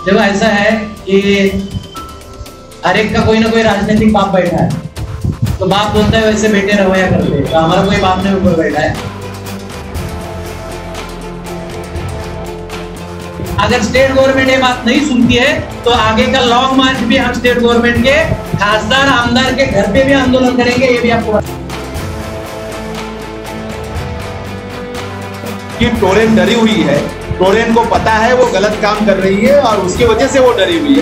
देखो ऐसा है कि हर एक का कोई ना कोई राजनीतिक बाप बैठा है, तो बाप बोलता है वैसे बेटे रवैया करते हैं, तो हमारा कोई बाप नहीं ऊपर बैठा है। अगर स्टेट गवर्नमेंट ये बात नहीं सुनती है तो आगे का लॉन्ग मार्च भी हम स्टेट गवर्नमेंट के खासदार आमदार के घर पे भी आंदोलन करेंगे, ये भी आपको कि टोरेन डरी हुई है। टोरेन को पता है वो गलत काम कर रही है और उसकी वजह से वो डरी हुई है।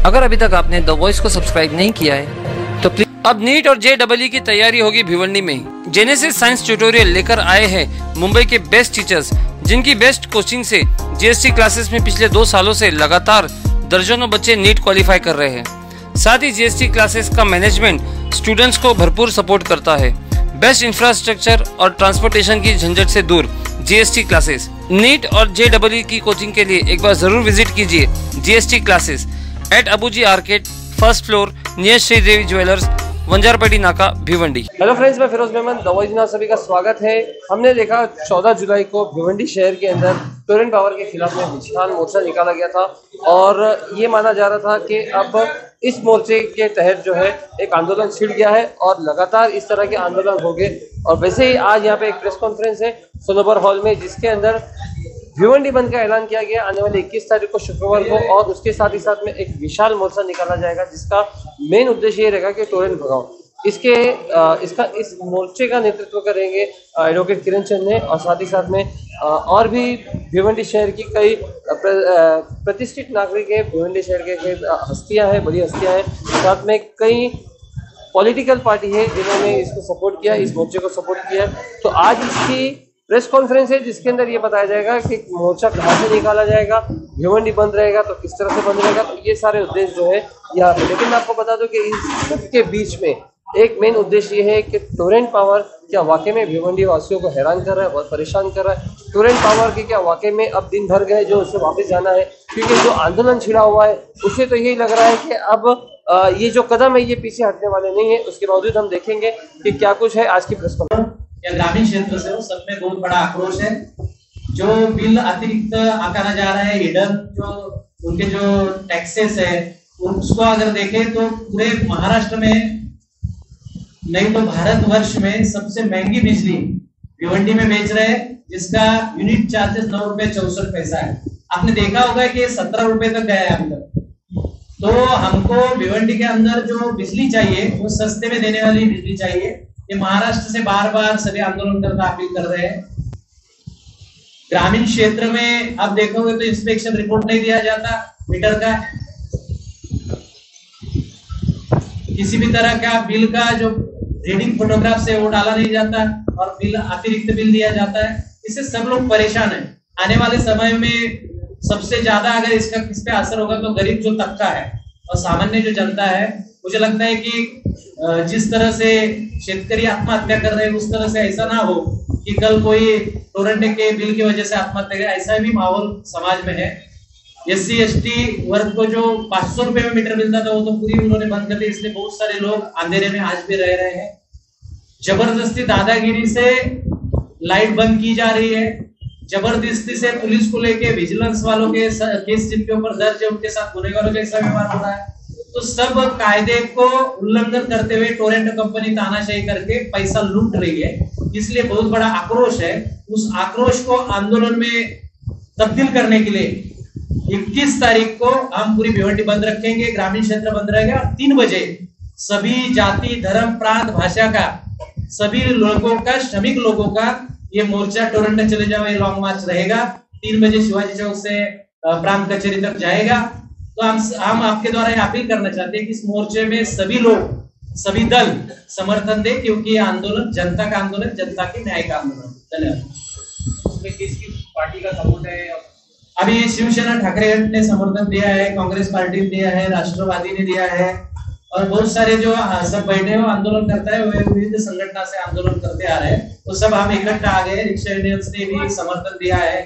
अगर अभी तक आपने द वॉइस को सब्सक्राइब नहीं किया है तो प्लीज। अब नीट और JEE की तैयारी होगी भिवंडी में ही। जेनेसिस साइंस ट्यूटोरियल लेकर आए हैं मुंबई के बेस्ट टीचर्स, जिनकी बेस्ट कोचिंग से GST क्लासेस में पिछले 2 सालों से लगातार दर्जनों बच्चे नीट क्वालिफाई कर रहे हैं। साथ ही GST क्लासेस का मैनेजमेंट स्टूडेंट्स को भरपूर सपोर्ट करता है। बेस्ट इंफ्रास्ट्रक्चर और ट्रांसपोर्टेशन की झंझट से दूर GST क्लासेस। नीट और JEE की कोचिंग के लिए एक बार जरूर विजिट कीजिए GST classes at Abuji arcade, first floor, near Sridevi jewellers, Vanjarpeti Naka, Bhiwandi. Hello friends, मैं फिरोज मेमन, द वॉइस में सभी का स्वागत है। हमने देखा 14 जुलाई को भिवंडी शहर के अंदर टोरेन पावर के खिलाफ में विशाल मोर्चा निकाला गया था और ये माना जा रहा था कि अब इस मोर्चे के तहत जो है एक आंदोलन छिड़ गया है और लगातार इस तरह के आंदोलन हो गए। और वैसे ही आज यहाँ पे एक प्रेस कॉन्फ्रेंस है सोनोबर हॉल में, जिसके अंदर भिवंडी बंद का ऐलान किया गया आने वाले 21 तारीख को शुक्रवार को, और उसके साथ ही साथ में एक विशाल मोर्चा निकाला जाएगा जिसका मेन उद्देश्य ये रहेगा कि टोरेन भगाओ। इस मोर्चे का नेतृत्व करेंगे एडवोकेट किरण चंद ने, और साथ ही साथ में और भी भिवंडी शहर की कई प्रतिष्ठित नागरिक है, भिवंडी शहर के कई हस्तियां हैं, बड़ी हस्तियां हैं, साथ में कई पॉलिटिकल पार्टी है जिन्होंने इसको सपोर्ट किया, इस मोर्चे को सपोर्ट किया। तो आज इसकी प्रेस कॉन्फ्रेंस है जिसके अंदर ये बताया जाएगा कि मोर्चा कहाँ से निकाला जाएगा, भिवंडी बंद रहेगा तो किस तरह से बंद रहेगा, तो ये सारे उद्देश्य जो है यहाँ पे। लेकिन मैं आपको बता दूं कि इस सब के बीच में एक मेन उद्देश्य ये है कि टोरेन पावर क्या वाकई में भिवंडी वासियों को हैरान कर रहा है, बहुत परेशान कर रहा है। टोरेन पावर के क्या वाकई में अब दिन भर गए जो उसे वापस जाना है, क्योंकि जो आंदोलन छिड़ा हुआ है उसे तो यही लग रहा है कि अब ये जो कदम है ये पीछे हटने वाले नहीं है। उसके बावजूद हम देखेंगे कि क्या कुछ है आज की प्रेस कॉन्फ्रेंस। या ग्रामीण क्षेत्र से वो सब में बहुत बड़ा आक्रोश है। जो बिल अतिरिक्त आकारा जा रहा है, हिडन जो उनके जो टैक्सेस है, उसको अगर देखें तो पूरे महाराष्ट्र में नहीं तो भारतवर्ष में सबसे महंगी बिजली भिवंडी में बेच रहे हैं, जिसका यूनिट चार्जेस 9 रुपए 64 पैसा है। आपने देखा होगा कि 17 रुपए तक गया है अभी तक। तो हमको भिवंडी के अंदर जो बिजली चाहिए वो सस्ते में देने वाली बिजली चाहिए। ये महाराष्ट्र से बार बार सभी आंदोलन करता अपील कर रहे हैं। ग्रामीण क्षेत्र में आप देखोगे तो इंस्पेक्शन रिपोर्ट नहीं दिया जाता मीटर का, किसी भी तरह का बिल का जो रीडिंग फोटोग्राफ से वो डाला नहीं जाता और बिल अतिरिक्त बिल दिया जाता है। इससे सब लोग परेशान है। आने वाले समय में सबसे ज्यादा अगर इसका किस पे असर होगा तो गरीब जो तबका है और सामान्य जो जनता है। मुझे लगता है कि जिस तरह से शेतकरी आत्महत्या कर रहे हैं उस तरह से ऐसा ना हो कि कल कोई टोरेंट के बिल की वजह से आत्महत्या करे, ऐसा भी माहौल समाज में है। SC ST वर्ग को जो 500 रुपए में मीटर मिलता था वो तो पूरी उन्होंने बंद कर दी, इसलिए बहुत सारे लोग अंधेरे में आज भी रह रहे हैं। जबरदस्ती दादागिरी से लाइट बंद की जा रही है, जबरदस्ती से पुलिस को लेके विजिलेंस वालों के केस जिनके ऊपर दर्ज है उनके साथ गुनेगारों जैसा व्यवहार हो रहा है। तो सब कायदे को उल्लंघन करते हुए टोरेंट कंपनी तानाशाही करके पैसा लूट रही है, इसलिए बहुत बड़ा आक्रोश है। उस आक्रोश को आंदोलन में तब्दील करने के लिए 21 तारीख को हम पूरी भिवंडी बंद रखेंगे, ग्रामीण क्षेत्र बंद रहेगा और 3 बजे सभी जाति, धर्म, प्रांत, भाषा का सभी लोगों का, श्रमिक लोगों का ये मोर्चा टोरेंट चले जाओ ये लॉन्ग मार्च रहेगा। 3 बजे शिवाजी चौक से प्रांत कचहरी तक जाएगा। तो हम आपके द्वारा ये अपील करना चाहते हैं कि इस मोर्चे में सभी लोग, सभी दल समर्थन दे, क्योंकि ये आंदोलन जनता का आंदोलन, जनता के न्याय का आंदोलन। धन्यवाद। उसमें किसकी पार्टी का सपोर्ट है? अभी शिवसेना ठाकरे गट ने समर्थन दिया है, कांग्रेस पार्टी ने दिया है, राष्ट्रवादी ने दिया है और बहुत सारे जो सब बैठे हो आंदोलन करता है वे विविध संगठन से आंदोलन करते आ रहे हैं। तो सब हम इकट्ठा आ गए। रिक्शा यूनियंस ने भी समर्थन दिया है,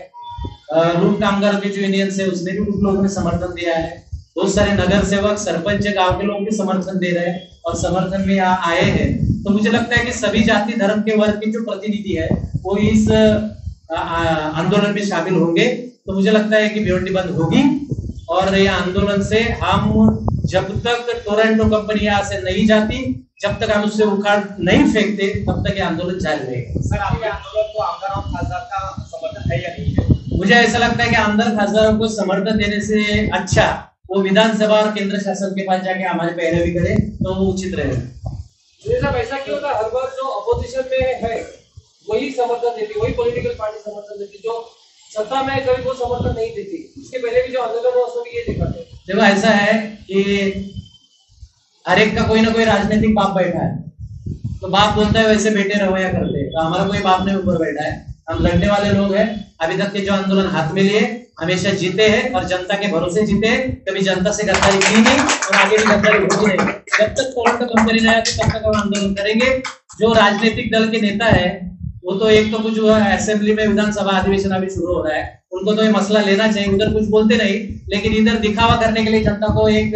रूम कामगार के जो यूनियन है उसने भी, कुछ लोगों ने समर्थन दिया है। बहुत सारे नगर सेवक, सरपंच, गांव के लोग भी समर्थन दे रहे हैं और समर्थन में यहाँ आए हैं। तो मुझे लगता है कि सभी जाति धर्म के वर्ग के जो प्रतिनिधि है वो इस आंदोलन में शामिल होंगे। तो मुझे लगता है कि भिवंडी बंद होगी और ये आंदोलन से हम जब तक टोरंटो कंपनी यहाँ से नहीं जाती, जब तक हम उससे उखाड़ नहीं फेंकते, तब तक ये आंदोलन जारी रहेगा। सर, आपके आंदोलन को आमदार और खासदार का समर्थन है या नहीं है? मुझे ऐसा लगता है कि आमदार खासदारों को समर्थन देने से अच्छा वो विधानसभा और केंद्र शासन के पास जाके हमारे पैरवी करे तो वो उचित रहेगा। साहब, ऐसा क्यों होता है हर बार जो अपोजिशन में है वही समर्थन देती, वही पॉलिटिकल पार्टी समर्थन देती, जो सत्ता में कभी वो समर्थन नहीं देती? इसके पहले भी जो आंदोलन हुआ उसमें ये देखा है। देखो ऐसा है कि हर एक का कोई ना कोई राजनीतिक बाप बैठा है, तो बाप बोलता है वैसे बेटे रवैया करते हैं। तो हमारा कोई बाप नहीं ऊपर बैठा है, हम लड़ने वाले लोग हैं। अभी तक के जो आंदोलन हाथ में लिए हमेशा जीते हैं और जनता के भरोसे जीते हैं। कभी जनता से गद्दारी की नहीं और आगे भी गद्दारी होगी नहीं। जब तक टोरंटो कंपनी नहीं आती तब तक हम आंदोलन करेंगे। जो राजनीतिक दल के नेता है वो तो एक तो कुछ असेंबली में विधानसभा अधिवेशन अभी शुरू हो रहा है, उनको तो ये मसला लेना चाहिए, उधर कुछ बोलते नहीं, लेकिन इधर दिखावा करने के लिए जनता को एक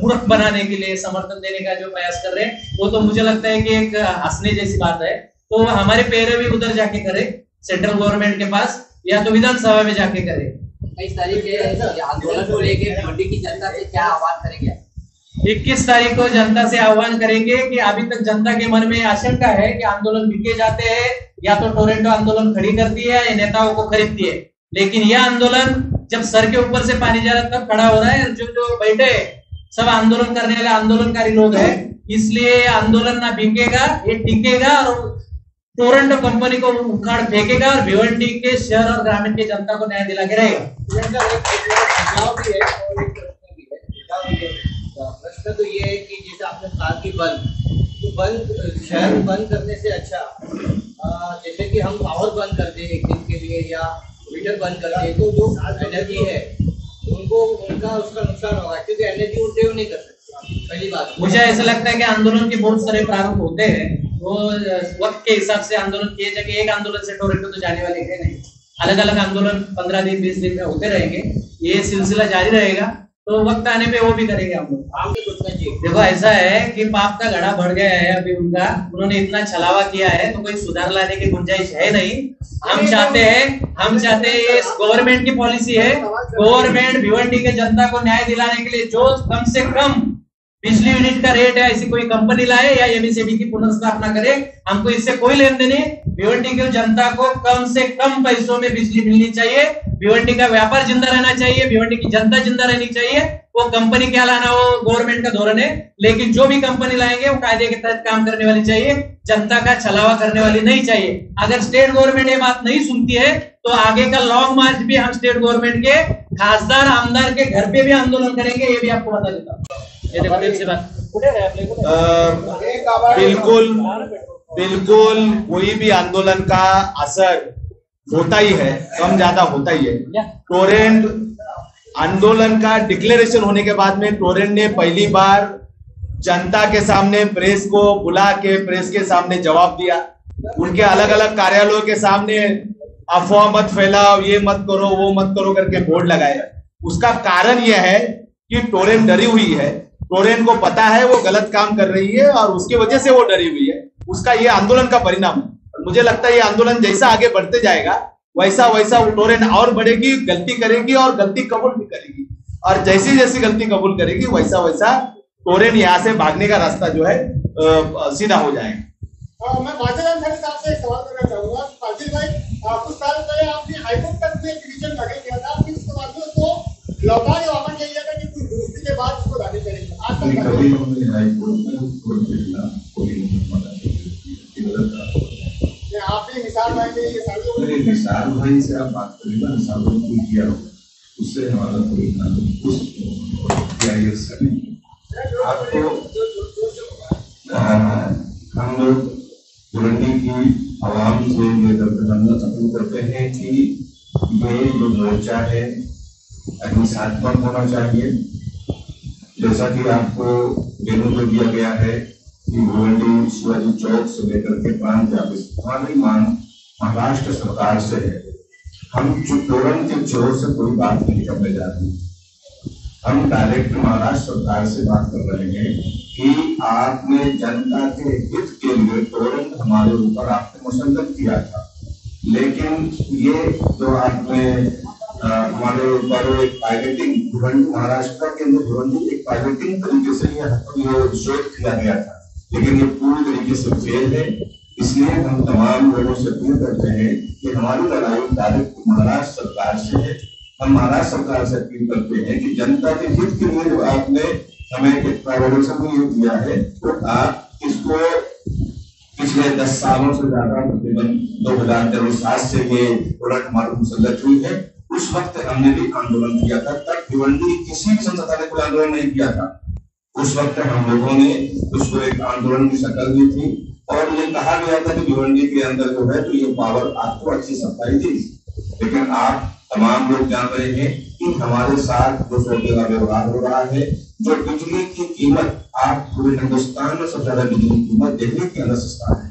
मूर्ख बनाने के लिए समर्थन देने का जो प्रयास कर रहे हैं वो तो मुझे लगता है कि एक हंसने जैसी बात है। तो हमारे पैरवी उधर जाके करे, सेंट्रल गवर्नमेंट के पास या तो विधानसभा में जाके करे। इस तरीके आंदोलन को लेकर भिवंडी की जनता से क्या आह्वान करेंगे? 21 तारीख को जनता से आह्वान करेंगे कि अभी तक जनता के मन में आशंका है कि आंदोलन बिके जाते हैं, या तो टोरंटो आंदोलन खड़ी करती है या नेताओं को खरीदती है। लेकिन यह आंदोलन जब सर के ऊपर से पानी जा रहा है तब खड़ा हो रहा है। जो बैठे सब आंदोलन करने वाले आंदोलनकारी लोग हैं, इसलिए आंदोलन ना बिकेगा, ये टिकेगा और टोरंटो कंपनी को उखाड़ फेंकेगा और भिवंडी के शहर और ग्रामीण की जनता को न्याय दिला के रहेगा। प्रश्न तो ये है कि जैसे आपने कहा कि बंद शहर बंद करने से अच्छा जैसे कि हम पावर बंद कर दें एक दिन के लिए या मीटर बंद कर दें, तो जो एनर्जी है उनको उसका नुकसान होगा, क्योंकि एनर्जी वो सेव नहीं कर सकती। पहली बात मुझे ऐसा लगता है कि आंदोलन के बहुत सारे प्रारूप होते हैं, वो वक्त के हिसाब से आंदोलन किए जाके एक आंदोलन से टोरंटो तो जाने वाले है नहीं। अलग अलग आंदोलन 15 दिन 20 दिन में होते रहेंगे, ये सिलसिला जारी रहेगा। तो वक्त आने पे वो भी करेंगे हम लोग। देखो ऐसा है कि पाप का घड़ा बढ़ गया है अभी उनका, उन्होंने इतना छलावा किया है तो कोई सुधार लाने की गुंजाइश है नहीं। हम चाहते हैं ये गवर्नमेंट की पॉलिसी है, गवर्नमेंट भिवंडी के जनता को न्याय दिलाने के लिए जो कम से कम बिजली यूनिट का रेट है ऐसी कोई कंपनी लाए या एमएसएबी की पुनर्स्थापना करे, हमको इससे कोई लेन देन नहीं। भिवंडी की जनता को कम से कम पैसों में बिजली मिलनी चाहिए, भिवंडी का व्यापार जिंदा रहना चाहिए, भिवंडी की जनता जिंदा रहनी चाहिए। वो कंपनी क्या लाना वो गवर्नमेंट का धोरण है, लेकिन जो भी कंपनी लाएंगे वो कायदे के तहत काम करने वाली चाहिए, जनता का छलावा करने वाली नहीं चाहिए। अगर स्टेट गवर्नमेंट ये बात नहीं सुनती है तो आगे का लॉन्ग मार्च भी हम स्टेट गवर्नमेंट के खासदार आमदार के घर पे भी आंदोलन करेंगे, ये भी आपको बता देता हूँ। बिल्कुल कोई भी आंदोलन का असर होता ही है, कम ज्यादा होता ही है। टोरेंट आंदोलन का डिक्लेरेशन होने के बाद में टोरेंट ने पहली बार जनता के सामने प्रेस को बुला के प्रेस के सामने जवाब दिया। उनके अलग अलग कार्यालयों के सामने अफवाह मत फैलाओ, ये मत करो, वो मत करो करके बोर्ड लगाए। उसका कारण यह है कि टोरेंट डरी हुई है, टोरेंट को पता है वो गलत काम कर रही है और उसकी वजह से वो डरी हुई है। उसका ये आंदोलन का परिणाम है। और मुझे लगता है ये आंदोलन जैसा आगे बढ़ते जाएगा वैसा वैसा टोरेंट और बढ़ेगी, गलती करेगी और गलती कबूल भी करेगी, और जैसी जैसी गलती कबूल करेगी वैसा वैसा टोरेंट यहाँ से भागने का रास्ता जो है सीधा हो जाएगा। मैं बादशाह साहब से एक सवाल करना चाहूंगा। फाजिल भाई, कुछ साल पहले आपने हाईकोर्ट तक में पिटीशन दाखिल किया था, फिर उसके बाद उसको लौटा के वापस ले लिया था कि कुछ दुरुस्ती के बाद उसको दाखिल करेंगे। आज तक कभी हमने हाईकोर्ट में उसको खिलाफ कोई आपने मिसाल भाई ने ये सारी मिसाल भाई से आप बात करें ना, मिसाल भाई कोई किया हो उससे हमारा कोई आपको हम लोग भिवंडी की आवाम से ये दरखास्त अपील करते हैं कि ये जो मोर्चा है अहिंसात्मक होना चाहिए। जैसा कि आपको देने को दिया गया है कि भिवंडी शिवाजी चौक से लेकर के प्रांत ऑफिस हमारी मांग महाराष्ट्र सरकार से है। हम टोरंट के चोर से कोई बात नहीं करने जा रहे। हम डायरेक्ट महाराष्ट्र सरकार से बात कर रहे हैं कि आपने जनता के हित के लिए टोरेंट हमारे ऊपर आपने मुसल्लत किया था, लेकिन ये जो आपने हमारे ऊपर एक पायलटिंग भिवंडी महाराष्ट्र के अंदर भिवंडी एक पायलटिंग तरीके से ये शोध किया गया था, लेकिन ये पूरी तरीके से फेल है। इसलिए हम तमाम लोगों से अपील करते हैं कि हमारी लड़ाई डायरेक्ट महाराष्ट्र सरकार से है। हम महाराष्ट्र सरकार से अपील करते हैं कि जनता के हित के लिए जो आपने हमें एक प्राइवेटाइजेशन में ये दिया है, तो आप इसको पिछले 10 सालों से ज्यादा तकरीबन 2007 से ये प्रोडक्ट हमारे मुसल्लत हुई है। उस वक्त हमने भी आंदोलन किया था, तब भिवंडी किसी भी संस्था ने कोई आंदोलन नहीं किया था। उस वक्त हम लोगों ने उसको एक आंदोलन की शक्ल दी थी और ये कहा गया था कि भिवंडी के अंदर जो है तो ये पावर आपको अच्छी सप्लाई थी, लेकिन आप तमाम लोग जान रहे हैं कि हमारे साथ जो सौदे का व्यवहार हो रहा है, जो बिजली की कीमत आप पूरे हिंदुस्तान में सबसे ज्यादा बिजली की कीमत दिल्ली के अंदर सस्ता है।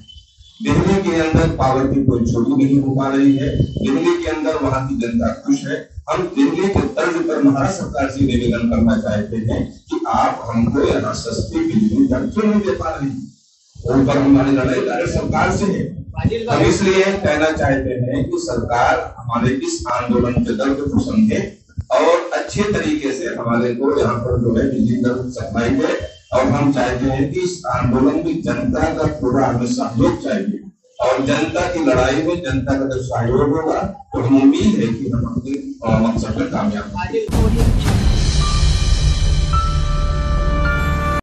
दिल्ली के अंदर पावर की कोई चोरी नहीं हो पा रही है, दिल्ली के अंदर वहां की जनता खुश है। हम दिल्ली के तर्ज पर महाराष्ट्र सरकार से निवेदन करना चाहते हैं कि आप हमको यहाँ सस्ती बिजली दर क्यों नहीं दे पा रही, ऊपर हमारी लड़ाई डायरेक्ट सरकार से है। हम इसलिए कहना चाहते हैं कि सरकार हमारे इस आंदोलन के दर्द को समझे और अच्छे तरीके से हमारे को यहाँ पर जो है बिजली दर सप्लाई दे। और हम चाहते हैं कि इस आंदोलन में जनता का पूरा हमें सहयोग चाहिए और जनता की लड़ाई में जनता का जब सहयोग होगा तो हम उम्मीद है कि हम अपने मकसद में कामयाब होंगे।